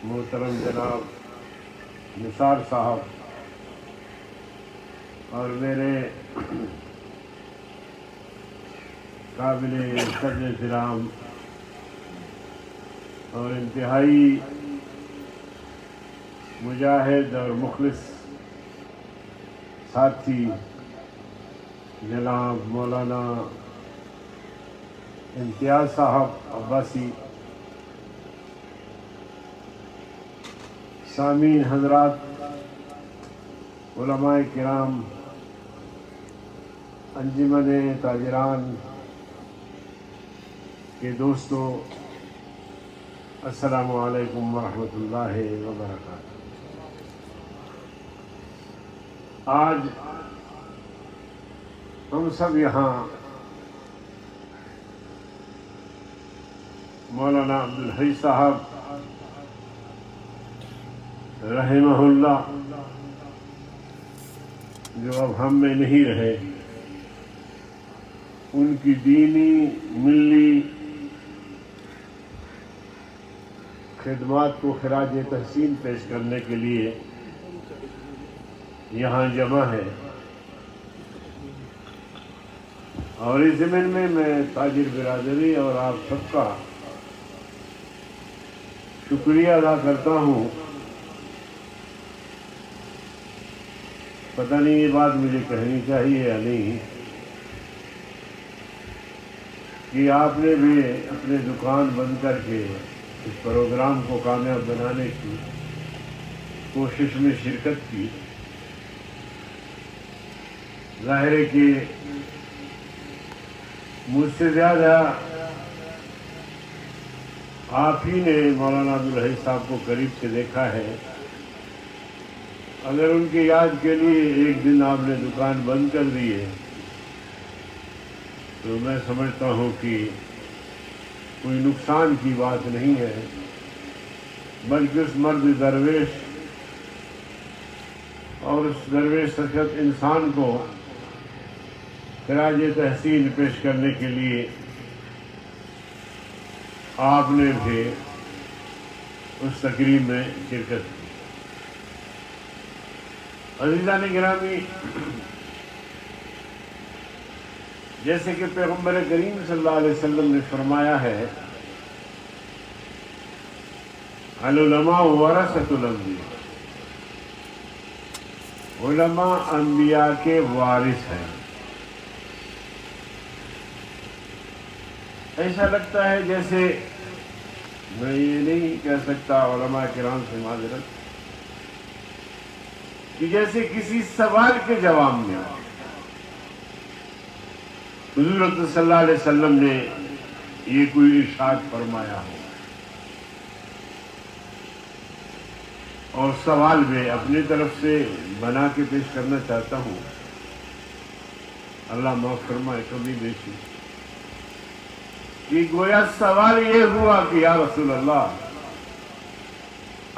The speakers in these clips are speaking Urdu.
محترم جناب نثار صاحب اور میرے قابل قدر احترام اور انتہائی مجاہد اور مخلص ساتھی جناب مولانا امتیاز صاحب عباسی، سامعین حضرات، علماء کرام، انجمن تاجران کے دوستوں، السلام علیکم ورحمۃ اللہ وبرکاتہ۔ آج ہم سب یہاں مولانا عبدالحی صاحب رحمہ اللہ جو اب ہم میں نہیں رہے، ان کی دینی ملی خدمات کو خراج تحسین پیش کرنے کے لیے یہاں جمع ہے، اور اس ضمن میں تاجر برادری اور آپ سب کا شکریہ ادا کرتا ہوں۔ پتہ نہیں یہ بات مجھے کہنی چاہیے یا نہیں کہ آپ نے بھی اپنے دکان بند کر کے اس پروگرام کو کامیاب بنانے کی کوشش میں شرکت کی۔ ظاہر ہے کہ مجھ سے زیادہ آپ ہی نے مولانا عبدالحی صاحب کو قریب سے دیکھا ہے۔ اگر ان کی یاد کے لیے ایک دن آپ نے دکان بند کر دی ہے تو میں سمجھتا ہوں کہ کوئی نقصان کی بات نہیں ہے، بلکہ اس مرد درویش اور اس درویش شخصیت انسان کو خراج تحسین پیش کرنے کے لیے آپ نے بھی اس تقریب میں شرکت کی۔ عزیزان گرامی، جیسے کہ پیغمبر کریم صلی اللہ علیہ وسلم نے فرمایا ہے، العلماء ورثۃ الانبیاء، علماء انبیاء کے وارث ہیں۔ ایسا لگتا ہے جیسے، میں یہ نہیں کہہ سکتا علماء کرام سے معذرت، کہ جیسے کسی سوال کے جواب میں حضور صلی اللہ علیہ وسلم نے یہ کوئی ارشاد فرمایا ہو، اور سوال میں اپنی طرف سے بنا کے پیش کرنا چاہتا ہوں، اللہ معاف فرمائے کمی بیشی، کہ گویا سوال یہ ہوا کہ یا رسول اللہ،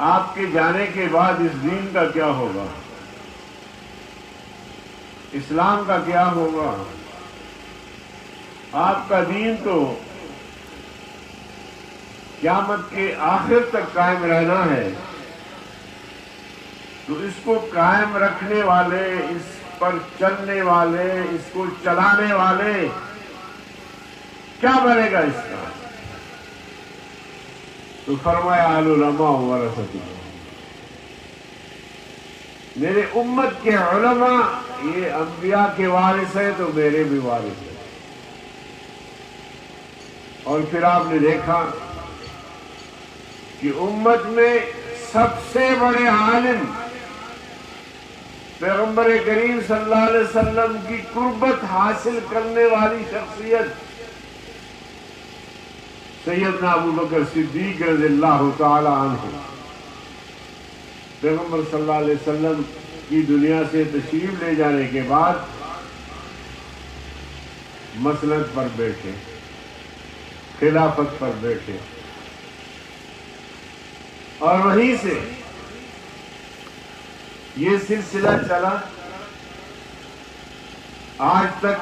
آپ کے جانے کے بعد اس دین کا کیا ہوگا، اسلام کا کیا ہوگا؟ آپ کا دین تو قیامت کے آخر تک قائم رہنا ہے، تو اس کو قائم رکھنے والے، اس پر چلنے والے، اس کو چلانے والے کیا بنے گا اس کا؟ تو فرمایا العلماء ورثۃ الانبیاء، میرے امت کے علماء یہ انبیاء کے وارث ہیں تو میرے بھی وارث ہیں۔ اور پھر آپ نے دیکھا کہ امت میں سب سے بڑے عالم، پیغمبر کریم صلی اللہ علیہ وسلم کی قربت حاصل کرنے والی شخصیت سیدنا ابوبکر صدیق رضی اللہ تعالی عنہ، پیغمبر صلی اللہ علیہ وسلم کی دنیا سے تشریف لے جانے کے بعد مسند پر بیٹھے، خلافت پر بیٹھے، اور وہیں سے یہ سلسلہ چلا، آج تک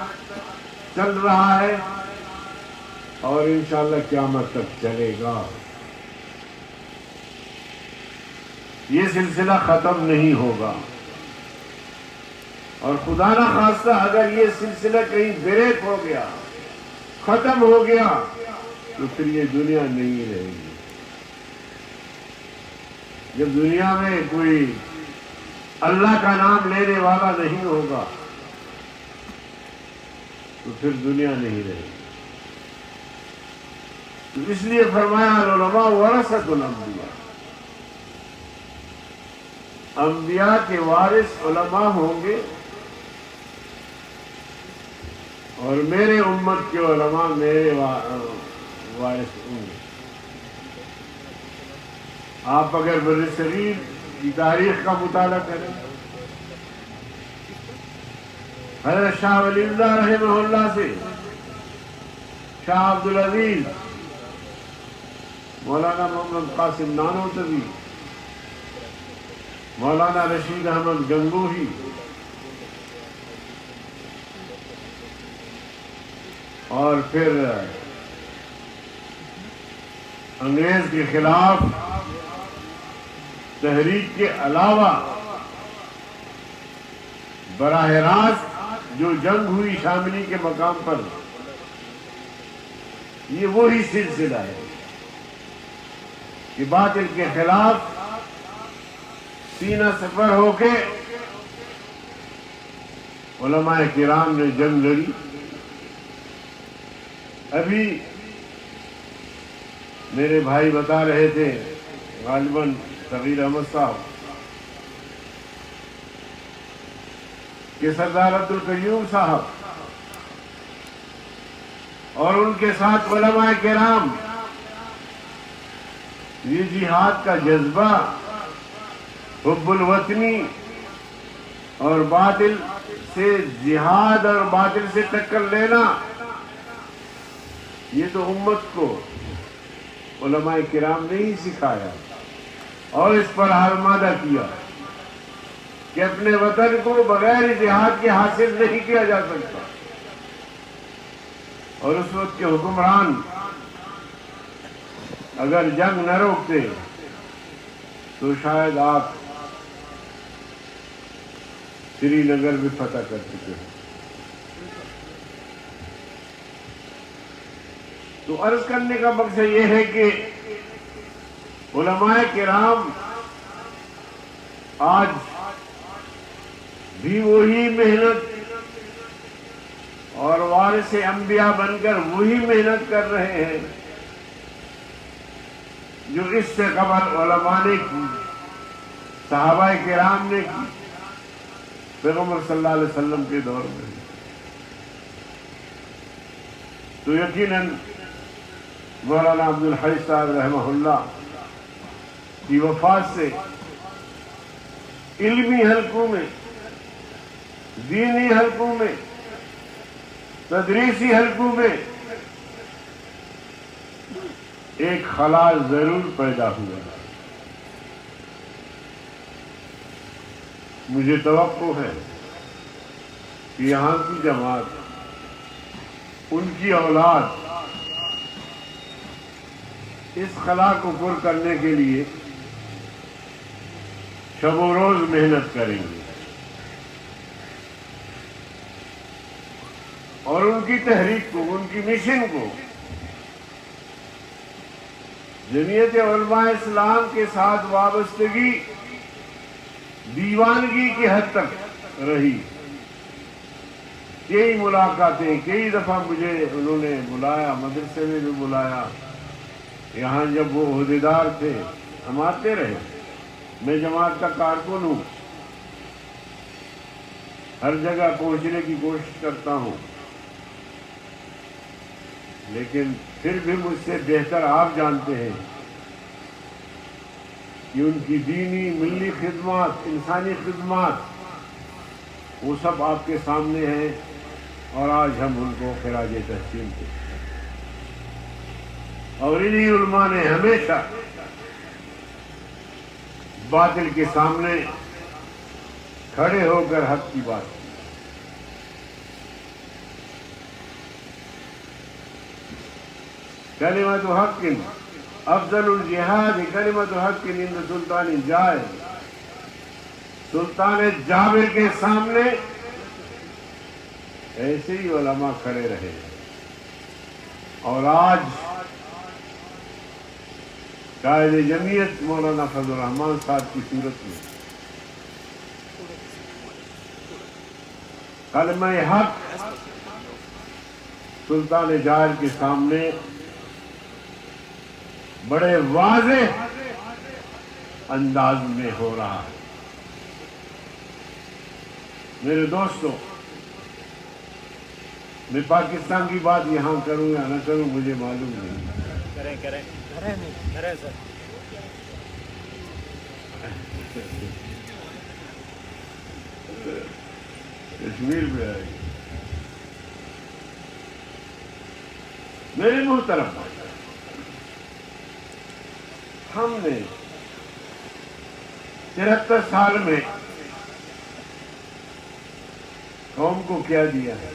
چل رہا ہے اور انشاءاللہ قیامت تک چلے گا۔ یہ سلسلہ ختم نہیں ہوگا، اور خدا نہ خواستہ اگر یہ سلسلہ کہیں بریک ہو گیا، ختم ہو گیا، تو پھر یہ دنیا نہیں رہے گی۔ جب دنیا میں کوئی اللہ کا نام لینے والا نہیں ہوگا تو پھر دنیا نہیں رہے گی۔ تو اس لیے فرمایا العلماء ورثۃ الانبیاء، انبیاء کے وارث علماء ہوں گے، اور میرے امت کے علماء میرے وارث ہوں گے۔ آپ اگر برصغیر کی تاریخ کا مطالعہ کریں، حضرت شاہ ولی اللہ رحمہ اللہ سے شاہ عبدالعزیز، مولانا محمد قاسم نانوتوی، مولانا رشید احمد گنگوہی، اور پھر انگریز کے خلاف تحریک کے علاوہ براہ راست جو جنگ ہوئی شاملی کے مقام پر، یہ وہی سلسلہ ہے کہ باطل کے خلاف سینہ سفر ہو کے علماء کرام نے جنگ لڑی۔ ابھی میرے بھائی بتا رہے تھے، غالباً صغیر احمد صاحب، کہ سردار عبد القیوم صاحب اور ان کے ساتھ علماء کرام، یہ جہاد کا جذبہ، حب الوطنی اور باطل سے جہاد اور باطل سے ٹکر لینا، یہ تو امت کو علماء کرام نے ہی سکھایا اور اس پر آمادہ کیا کہ اپنے وطن کو بغیر جہاد کے حاصل نہیں کیا جا سکتا۔ اور اس وقت کے حکمران اگر جنگ نہ روکتے تو شاید آپ سری نگر بھی فتح کر چکے ہیں۔ تو عرض کرنے کا مقصد یہ ہے کہ علماء کرام آج بھی وہی محنت اور وارث انبیاء بن کر وہی محنت کر رہے ہیں جو اس سے قبل علماء نے کی، صحابہ کرام نے کی، پیغمبر صلی اللہ علیہ وسلم کے دور میں۔ تو یقیناً مولانا عبدالحی صاحب رحمہ اللہ کی وفات سے علمی حلقوں میں، دینی حلقوں میں، تدریسی حلقوں میں ایک خلا ضرور پیدا ہوا۔ مجھے توقع ہے کہ یہاں کی جماعت، ان کی اولاد اس خلا کو پر کرنے کے لیے شب و روز محنت کریں گے، اور ان کی تحریک کو، ان کی مشن کو جمعیت علماء اسلام کے ساتھ وابستگی دیوانگی کی حد تک رہی۔ کئی ملاقاتیں، کئی دفعہ مجھے انہوں نے بلایا، مدرسے میں بھی بلایا، یہاں جب وہ عہدیدار تھے ہم آتے رہے۔ میں جماعت کا کارکن ہوں، ہر جگہ پہنچنے کی کوشش کرتا ہوں، لیکن پھر بھی مجھ سے بہتر آپ جانتے ہیں کہ ان کی دینی، ملی خدمات، انسانی خدمات، وہ سب آپ کے سامنے ہیں، اور آج ہم ان کو خراج تحسین کرتے ہیں۔ اور انہی علماء نے ہمیشہ باطل کے سامنے کھڑے ہو کر حق کی بات کی۔ کلمۃ حق افضل الجہاد کلمۃ حق عند سلطان جائر، سلطان جابر کے سامنے ایسے ہی علماء کھڑے رہے، اور آج قائد جمعیت مولانا فضل الرحمان صاحب کی صورت میں کلمہ حق سلطان جائر کے سامنے بڑے واضح انداز میں ہو رہا ہے۔ میرے دوستوں، میں پاکستان کی بات یہاں کروں یا نہ کروں مجھے معلوم نہیں، کریں سر۔ کشمیر میں آئے گی۔ میرے محترم، ہم نے 73 سال میں قوم کو کیا دیا ہے؟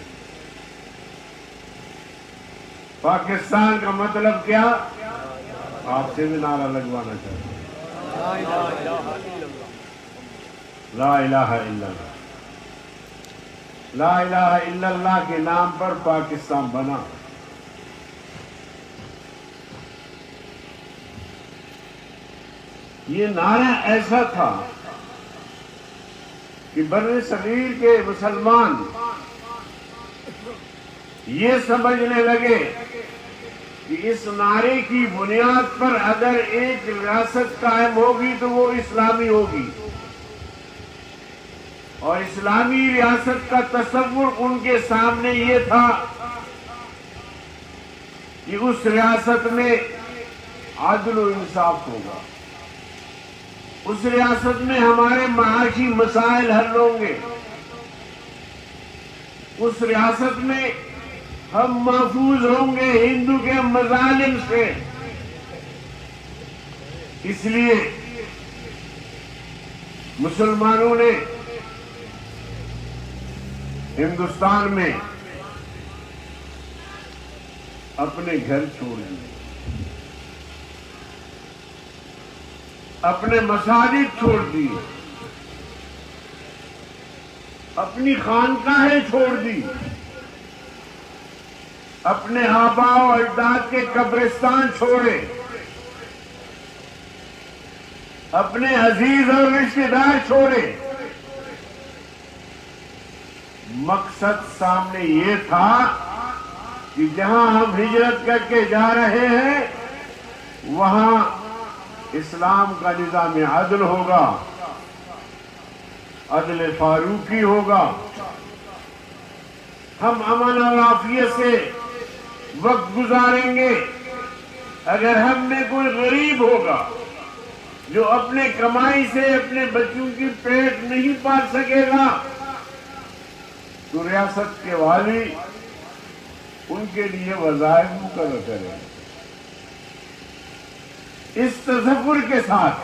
پاکستان کا مطلب کیا؟ آپ سے بھی نعرہ لگوانا چاہتا ہوں، لا الہ الا اللہ۔ لا الہ الا اللہ کے نام پر پاکستان بنا۔ یہ نعرہ ایسا تھا کہ بر صغیر کے مسلمان یہ سمجھنے لگے کہ اس نعرے کی بنیاد پر اگر ایک ریاست قائم ہوگی تو وہ اسلامی ہوگی، اور اسلامی ریاست کا تصور ان کے سامنے یہ تھا کہ اس ریاست میں عدل و انصاف ہوگا، اس ریاست میں ہمارے معاشی مسائل حل ہوں گے، اس ریاست میں ہم محفوظ ہوں گے ہندو کے مظالم سے۔ اس لیے مسلمانوں نے ہندوستان میں اپنے گھر چھوڑ دیے، اپنے مساجد چھوڑ دیے، اپنی خانقاہیں چھوڑ دی، اپنے آباء و اجداد کے قبرستان چھوڑے، اپنے عزیز اور رشتہ دار چھوڑے۔ مقصد سامنے یہ تھا کہ جہاں ہم ہجرت کر کے جا رہے ہیں وہاں اسلام کا نظام عدل ہوگا، عدل فاروقی ہوگا، ہم امن اور عافیت سے وقت گزاریں گے۔ اگر ہم میں کوئی غریب ہوگا جو اپنے کمائی سے اپنے بچوں کی پیٹ نہیں پال سکے گا تو ریاست کے والی ان کے لیے وظائف مقرر کریں۔ اس تصور کے ساتھ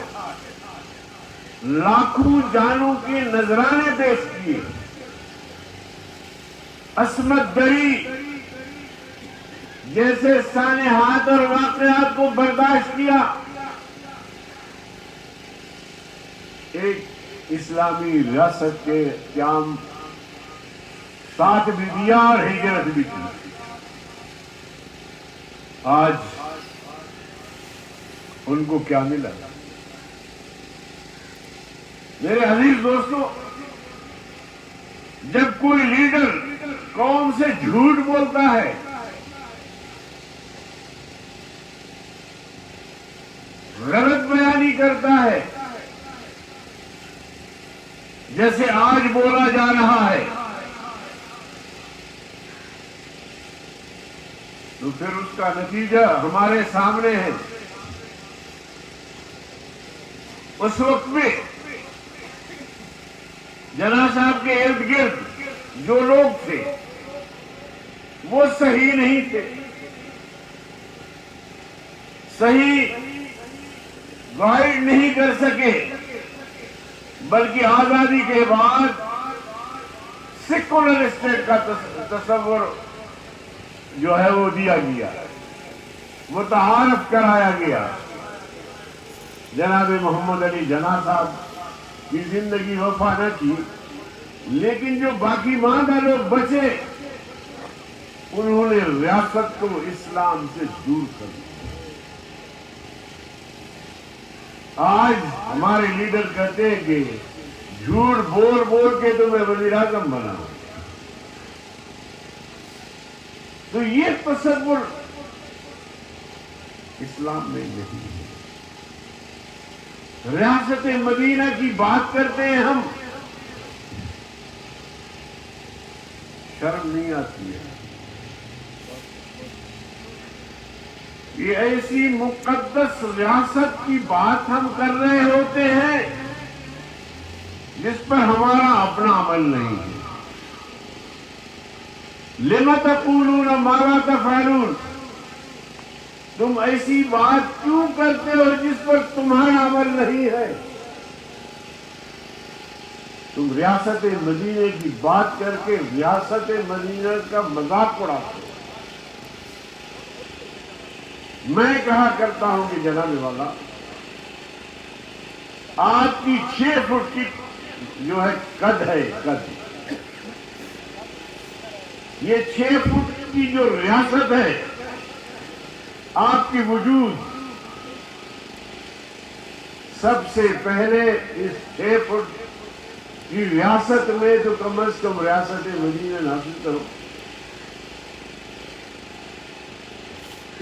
لاکھوں جانوں کے نذرانے پیش کیے، عصمت دری جیسے سانحات اور واقعات کو برداشت کیا۔ ایک اسلامی ریاست کے قیام ساتھ بھی دیا اور ہجرت بھی کی۔ آج ان کو کیا ملا؟ میرے عزیز دوستو، جب کوئی لیڈر قوم سے جھوٹ بولتا ہے، غلط بیانی کرتا ہے، جیسے آج بولا جا رہا ہے، تو پھر اس کا نتیجہ ہمارے سامنے ہے۔ اس وقت میں جناح صاحب کے ارد گرد جو لوگ تھے وہ صحیح نہیں تھے، صحیح گائیڈ نہیں کر سکے، بلکہ آزادی کے بعد سیکولر اسٹیٹ کا تصور جو ہے وہ دیا گیا۔ متعارف کرایا گیا. جناب محمد علی جناح صاحب کی زندگی وفا نہ کی، لیکن جو باقی ماندہ لوگ بچے انہوں نے ریاست کو اسلام سے دور کر دیا. آج ہمارے لیڈر کہتے ہیں کہ جھوٹ بول بول کے تو میں وزیر اعظم بنا ہوں. تو یہ تصور اسلام میں نہیں ہے. ریاست مدینہ کی بات کرتے ہیں ہم، شرم نہیں آتی ہے. یہ ایسی مقدس ریاست کی بات ہم کر رہے ہوتے ہیں جس پر ہمارا اپنا عمل نہیں ہے. لِمَ تَقُولُونَ مَا لَا تَفْعَلُونَ، تم ایسی بات کیوں کرتے ہو جس پر تمہارا عمل نہیں ہے؟ تم ریاست مدینہ کی بات کر کے ریاست مدینہ کا مذاق اڑاتے ہو. میں کہا کرتا ہوں کہ جناب والا، آپ کی 6 فٹ کی جو ہے قد ہے، قد یہ 6 فٹ کی جو ریاست ہے، آپ کی وجود سب سے پہلے اس 6 فٹ کی ریاست میں تو کم از کم ریاست مدینہ نافذ کرو.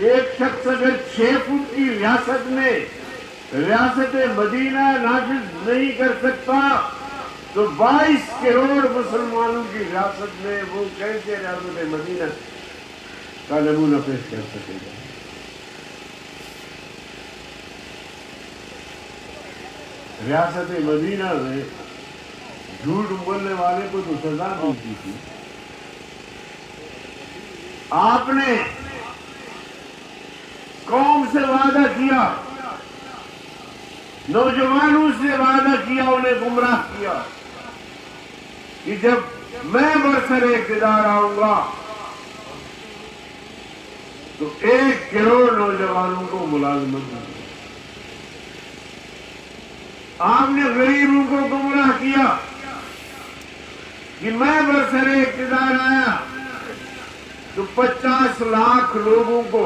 ایک شخص اگر 6 فٹ کی ریاست میں ریاست مدینہ نافذ نہیں کر سکتا تو 22 کروڑ مسلمانوں کی ریاست میں وہ کیسے ریاست مدینہ کا نمونہ پیش کر سکے گا؟ ریاست مدینہ میں جھوٹ بولنے والے کو تو سزا ملتی تھی. آپ نے قوم سے وعدہ کیا، نوجوانوں سے وعدہ کیا، انہیں گمراہ کیا کہ جب میں برسر اقتدار آؤں گا تو 1 کروڑ نوجوانوں کو ملازمت دوں گا. آپ نے غریبوں کو گمراہ کیا کہ میں برسر اقتدار آیا تو 50 لاکھ لوگوں کو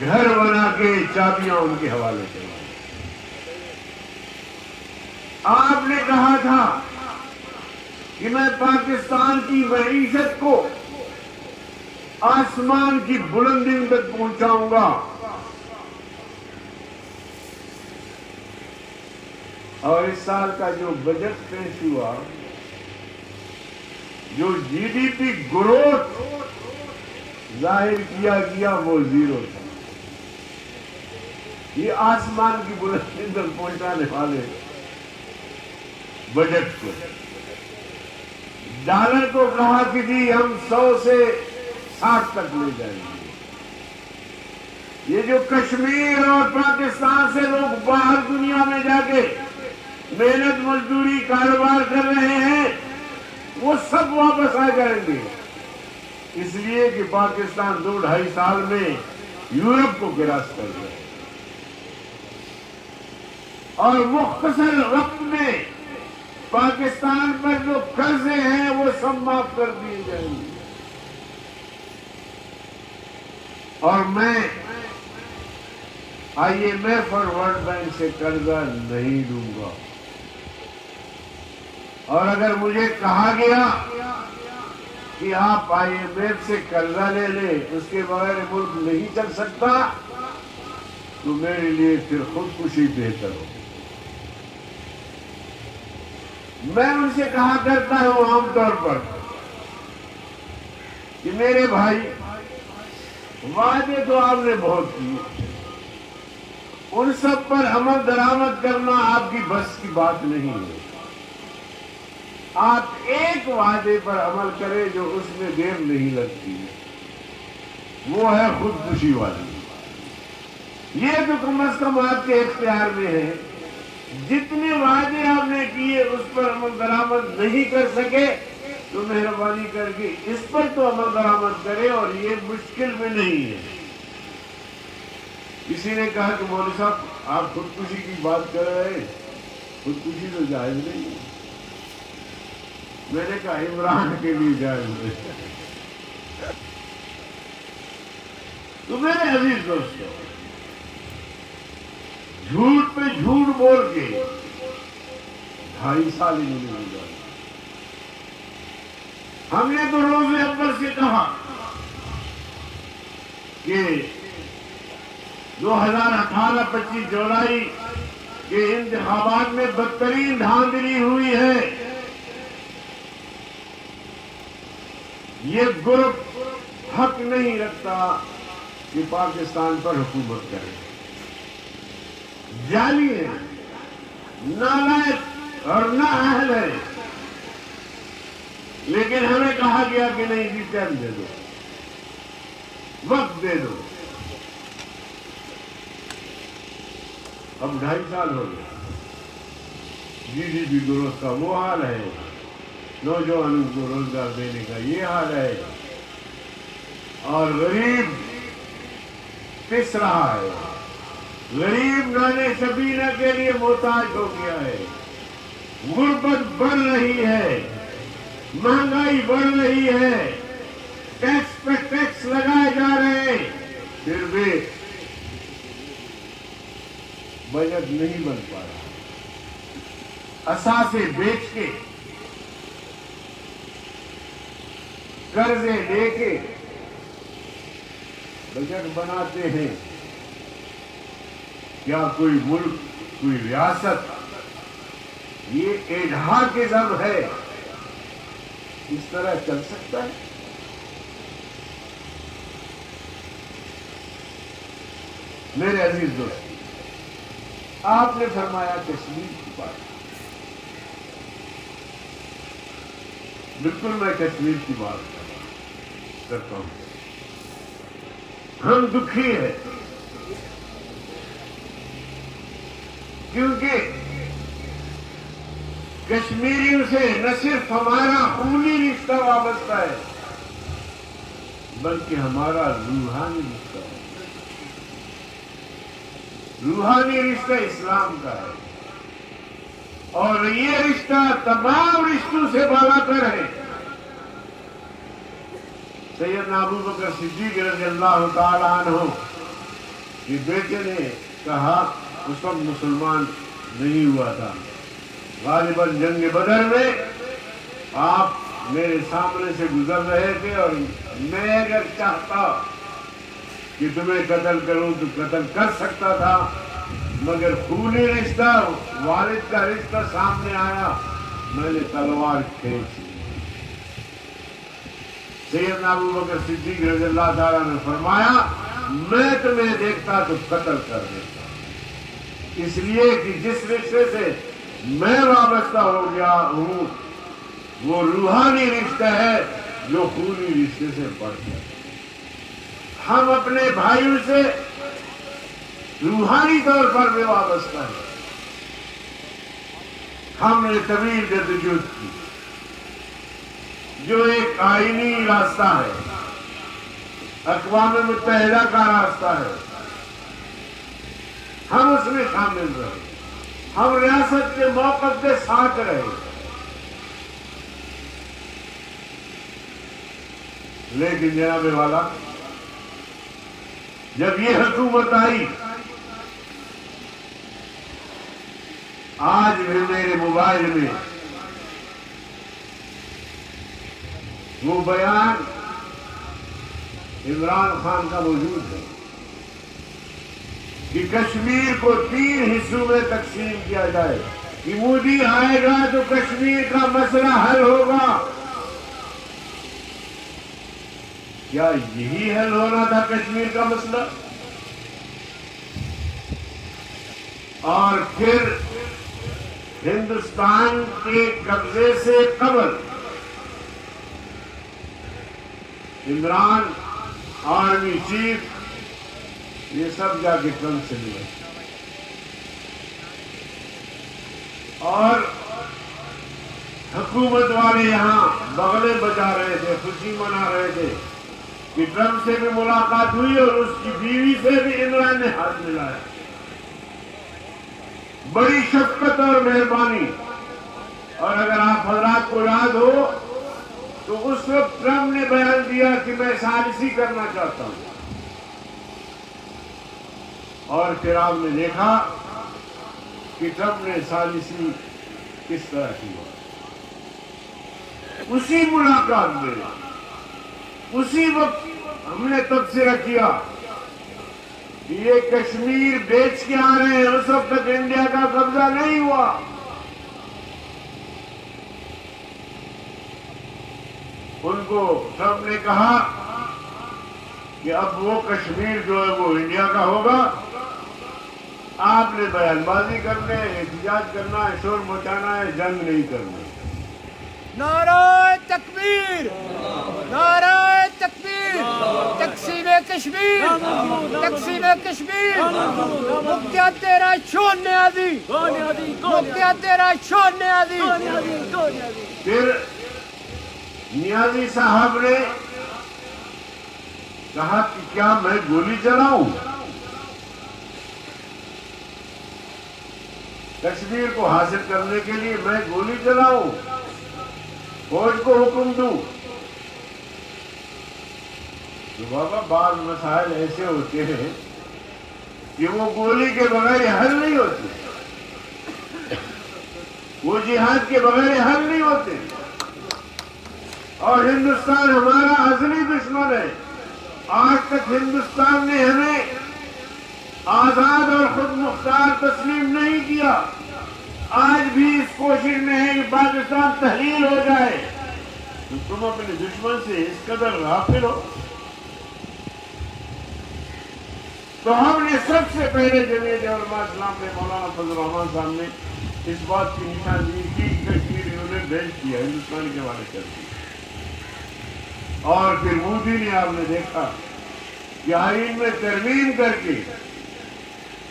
گھر بنا کے چابیاں ان کے حوالے کریں. آپ نے کہا تھا کہ میں پاکستان کی معیشت کو آسمان کی بلندی تک پہنچاؤں گا، اور اس سال کا جو بجٹ پیش ہوا، جو جی ڈی پی گروتھ ظاہر کیا گیا وہ 0 تھا. یہ آسمان کی بلندی تک پہنچانے والے بجٹ کو، ڈالر کو کہا کہ جی ہم 100 سے 60 تک لے جائیں گے. یہ جو کشمیر اور پاکستان سے لوگ باہر دنیا میں جا کے محنت مزدوری کاروبار کر رہے ہیں، وہ سب واپس آ جائیں گے. اس لیے کہ پاکستان 2-2.5 سال میں یورپ کو گراس کر گیا اور مختصر وقت میں پاکستان پر جو قرضے ہیں وہ سب معاف کر دیے جائیں گے. اور میں IMF اور ورلڈ بینک سے قرضہ نہیں دوں گا. اور اگر مجھے کہا گیا کہ آپ IMF سے قرضہ لے لیں، اس کے بغیر ملک نہیں چل سکتا، تو میرے لیے پھر خودکشی بہتر ہو. میں ان سے کہا کرتا ہوں عام طور پر کہ میرے بھائی، وعدے تو آپ نے بہت کیے، ان سب پر عمل درآمد کرنا آپ کی بس کی بات نہیں ہے. آپ ایک وعدے پر عمل کریں جو اس میں دیر نہیں لگتی، وہ ہے خودکشی والی. یہ تو کم از کم آپ کے اختیار میں ہے. جتنے وعدے آپ نے کیے اس پر عمل درآمد نہیں کر سکے تو مہربانی کر کے اس پر تو عمل درآمد کرے، اور یہ مشکل میں نہیں ہے. کسی نے کہا کہ مولوی صاحب آپ خودکشی کی بات کر رہے ہیں، خودکشی تو جائز نہیں ہے۔ میں نے کہا عمران کے لیے جائز ہے۔ تو میرے عزیز دوستو، جھوٹ پہ جھوٹ بول کے 2.5 سال ہی نہیں ہو جائے۔ ہم نے تو روز اول سے کہا کہ 2018-25 جولائی کے انتخابات میں بدترین دھاندلی ہوئی ہے۔ یہ گروپ حق نہیں رکھتا کہ پاکستان پر حکومت کرے، جعلی ہے، نالائق اور نااہل ہے۔ لیکن ہمیں کہا گیا کہ نہیں جی، ٹائم دے دو، وقت دے دو۔ اب 2.5 سال ہو گئے، GDP گروتھ کا وہ حال ہے، نوجوانوں کو روزگار دینے کا یہ حال ہے، اور غریب پس رہا ہے، غریب نانے شبینہ کے لیے محتاج ہو گیا ہے، غربت بڑھ رہی ہے، مہنگائی بڑھ رہی ہے، ٹیکس پہ ٹیکس لگائے جا رہے ہیں، پھر بھی بجٹ نہیں بن پا رہا۔ اثاثے بیچ کے، قرضے لے کے بجٹ بناتے ہیں۔ کیا کوئی ملک، کوئی ریاست یہ ایڈھاکزم ہے، اس طرح چل سکتا ہے؟ میرے عزیز دوست، آپ نے فرمایا کشمیر کی بات، بالکل میں کشمیر کی بات کرتا ہوں۔ ہم دکھی ہیں کیونکہ کشمیریوں سے نہ صرف ہمارا خونی رشتہ وابستہ ہے، بلکہ ہمارا روحانی رشتہ ہے۔ روحانی رشتہ اسلام کا ہے، اور یہ رشتہ تمام رشتوں سے بالا تر ہے۔ سیدنا ابو بکر صدیق رضی اللہ تعالی عنہ کے بیٹے نے کہا، اس وقت مسلمان نہیں ہوا تھا، غالباً جنگ بدر میں آپ میرے سامنے سے گزر رہے تھے، اور میں اگر چاہتا کہ تمہیں قتل کروں تو قتل کر سکتا تھا، مگر خونی رشتہ، والد کا رشتہ سامنے آیا، میں نے تلوار کھینچ لی۔ سیدنا ابو بکر صدیق رضی اللہ تعالیٰ نے فرمایا، میں تمہیں دیکھتا تو قتل کر دیتا، اس لیے کہ جس رشتے سے میں وابستہ ہو گیا ہوں وہ روحانی رشتہ ہے جو خونی رشتے سے بڑھ گیا۔ ہم اپنے بھائیوں سے روحانی طور پر بھی وابستہ ہیں۔ ہم نے طویل جدوجہد کی، جو ایک آئینی راستہ ہے، اقوام متحدہ کا راستہ ہے، ہم اس میں شامل رہے، ہم ریاست کے موقف کے ساتھ رہے، لیکن جناب والا جب یہ حکومت آئی، آج بھی میرے موبائل میں وہ بیان عمران خان کا موجود ہے کہ کشمیر کو 3 حصوں میں تقسیم کیا جائے، کہ مودی آئے گا تو کشمیر کا مسئلہ حل ہوگا۔ کیا یہی حل ہونا تھا کشمیر کا مسئلہ؟ اور پھر ہندوستان کے قبضے سے قبل عمران، آرمی چیف، یہ سب جا کے ٹرمپ سے ملے، اور حکومت والے یہاں بغلیں بجا رہے تھے، خوشی منا رہے تھے کہ ٹرمپ سے بھی ملاقات ہوئی اور اس کی بیوی سے بھی عمران نے ہاتھ ملایا. بڑی شفقت اور مہربانی. اور اگر آپ حضرات کو یاد ہو تو اس وقت ٹرمپ نے بیان دیا کہ میں ثالثی کرنا چاہتا ہوں. اور پھر آپ نے دیکھا کہ ٹرمپ نے ثالثی کس طرح کی. اسی ملاقات میں اسی وقت ہم نے تبصرہ کیا کہ یہ کشمیر بیچ کے آ رہے ہیں. اس وقت تک انڈیا کا قبضہ نہیں ہوا. ان کو ٹرمپ نے کہا کہ اب وہ کشمیر جو ہے وہ انڈیا کا ہوگا. آپ نے بیان بازی کرنا ہے, احتجاج کرنا ہے, شور مچانا ہے, جنگ نہیں کرنا. نعرہ تکبیر, نعرہ تکبیر, تقسیم کشمیر, تقسیم کشمیر, مختیار تیرا چھوڑنے آدھی, مختیار تیرا چھوڑنے آدھی. پھر نیازی صاحب نے کہا کہ کیا میں گولی چلاؤں؟ کشمیر کو حاصل کرنے کے لیے میں گولی چلاؤں, فوج کو حکم دوں؟ تو بابا بعض مسائل ایسے ہوتے ہیں کہ وہ گولی کے بغیر حل نہیں ہوتے, وہ جہاد کے بغیر حل نہیں ہوتے. اور ہندوستان ہمارا ازلی دشمن ہے. آج تک ہندوستان نے ہمیں آزاد اور خود مختار تسلیم نہیں کیا. آج بھی اس کوشش میں ہے کہ پاکستان تحلیل ہو جائے. تو تم اپنے دشمن سے اس قدر غافل ہو. تو ہم نے سب سے پہلے جمعیت علماء اسلام میں مولانا فضل الرحمان صاحب نے اس بات کی نشاندہی کی کہ کشمیر انہوں نے بھیج کیا, ہندوستان کے حوالے کر دیا. اور پھر مودی نے آپ نے دیکھا کہ آئین میں ترمیم کر کے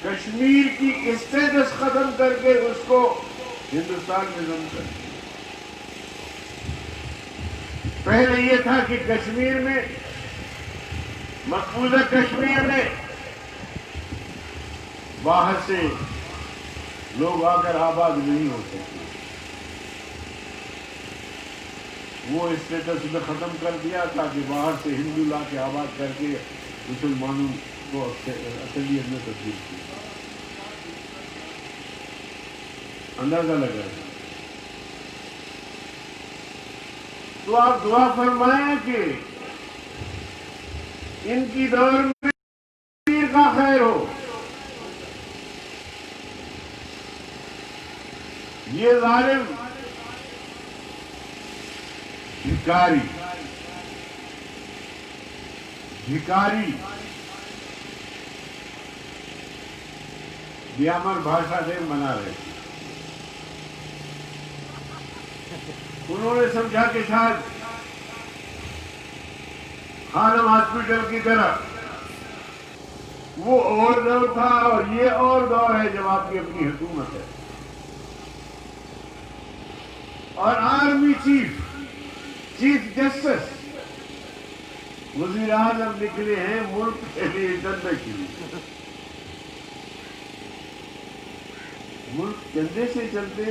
کشمیر کی اسٹیٹس ختم کر کے اس کو ہندوستان میں ضم کر دیا. پہلے یہ تھا کہ کشمیر میں, مقبوضہ کشمیر میں باہر سے لوگ آ کر آباد نہیں ہو سکتے. وہ اسٹیٹس میں ختم کر دیا تاکہ باہر سے ہندو لا کے آباد کر کے مسلمانوں کو اقلیت میں تبدیل کیا. اندازہ لگا. تو آپ دعا فرمائیں کہ ان کی دور میں کشمیر کا خیر ہو. یہ ظالم بھکاری بیامر بھاشا سے منا رہے تھے. انہوں نے سمجھا کہ شاید خانم ہاسپٹل کی طرح وہ اور دور تھا اور یہ اور دور ہے جب آپ کی اپنی حکومت ہے. اور آرمی چیف جسٹس وزیر اعظم نکلے ہیں ملک کے لیے چندے کے لیے. ملک چندے سے چلتے